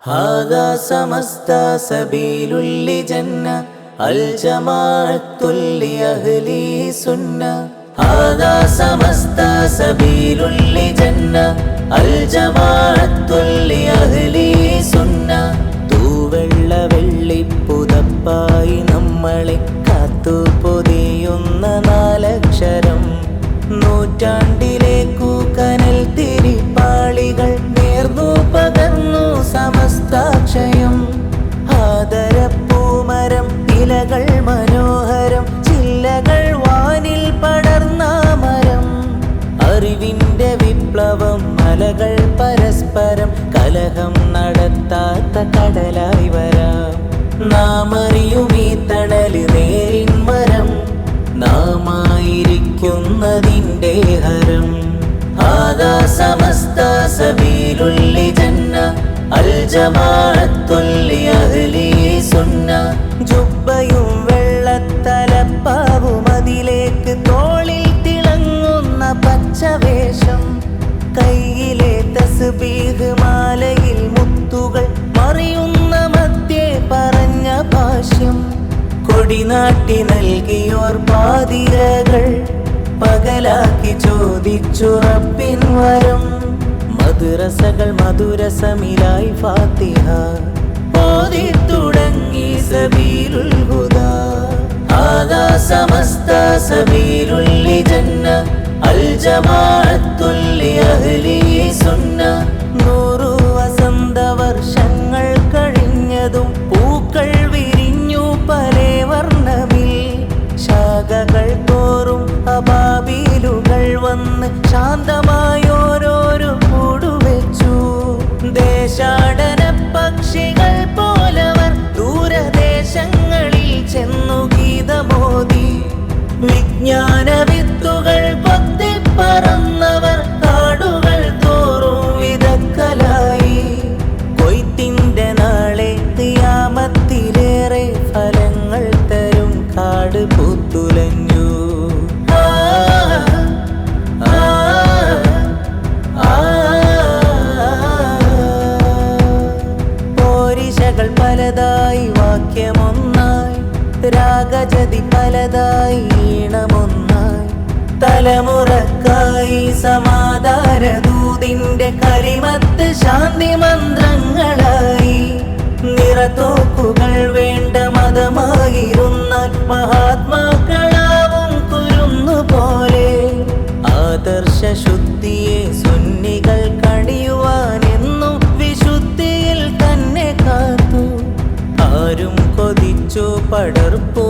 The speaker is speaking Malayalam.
ഹാദാ സമസ്ത സബീലുൽ ലിജന്ന അൽ ജമാഅത്തുൽ ലിഅഹ്ലി സുന്ന. ഹാദാ സമസ്ത സബീലുൽ ലിജന്ന അൽ ജമാഅത്തുൽ ലിഅഹ്ലി സുന്ന. തൂവെള്ള വെള്ളിപ്പുതപ്പായി നമ്മളെ കാത്തു പൊതിയുന്ന നാലക്ഷരം, നൂറ്റാണ്ടിലേക്കു കനൽ തിരിപ്പാളികൾ നേർന്നു പകർന്നു സമസ്താക്ഷയം. ആദരപ്പൂമരം ഇലകൾ മനോഹരം, ചില്ലകൾ വാനിൽ പടർന്ന മരം. അറിവിന്റെ വിപ്ലവം മലകൾ പരസ്പരം, കലഹം നടത്താത്ത കടലായി വരാം. നാം അറിയും ഈ തണല് നേരിൻ മരം, നാമായിരിക്കുന്നതിന്റെ ഹരം. ഹാദാ സമസ്ത സബീലുൽ ലിജന്ന അൽ ജമാഅത്തുൽ ലിഅഹ്ലി സുന്ന. ജുബ്ബയും വെള്ളത്തലപ്പാവും അതിലേക്ക് തോളിൽ തിളങ്ങുന്ന പച്ചവേഷം, കയ്യിലെ തസ്ബീഹ് മാലയിൽ മുത്തുകൾ മറിയുന്ന മധ്യേ പറഞ്ഞ ഭാഷ്യം. കൊടിനാട്ടി നൽകിയോർ പാതിരകൾ പകലാക്കി ചോദിച്ചു റബ്ബിൻ വരം. മദ്രസകൾ മധുരസമിലായി ഫാത്തിഹ ഓതി തുടങ്ങി സബീലുൽ ഹുദാ. ഹാദാ സമസ്ത സബീലുൽ ലിജന്ന അൽ ജമാഅത്തുൽ ലിഅഹ്ലി സുന്ന. 100 വസന്ത വർഷങ്ങൾ കഴിഞ്ഞതും പൂക്കൾ വിരിഞ്ഞു പലേ വർണ്ണമിൽ. ശാഖകൾ തോറും അബാബീലുകൾ വന്ന് ശാന്തമായോരോരു കൂടുവെച്ചു. ദേശാടന പക്ഷികൾ പോലവർ ദൂരദേശങ്ങളിൽ ചെന്നു ഗീതമോദി. വിജ്ഞാന വിത്തുകൾ പൊത്തിപ്പറന്നവർ കാടുകൾ തോറും വിതക്കലായി. കൊയ്ത്തിന്റെ നാളെ ഖിയാമത്തിലേറെ ഫലങ്ങൾ തരും കാട് പൂത്തുലഞ്ഞു. പോരിശകൾ പലതായി വാക്യമൊന്നായി, രാഗജതി പലതായി ഈണമൊന്നായി. തലമുറക്കായി സമാധാനദൂതിന്റെ കലിമത്ത് ശാന്തി മന്ത്രങ്ങളായി. നിറത്തോക്കുകൾ വേണ്ട മതമായിരുന്നാൽ മഹാത്മാക്കളാവും കുരുന്നുപോലെ. ആദർശ ശുദ്ധിയെ സുന്നികൾ കണിയുവാനെന്നും വിശുദ്ധിയിൽ തന്നെ കാത്തു. ആരും കൊതിച്ചു പടർപ്പു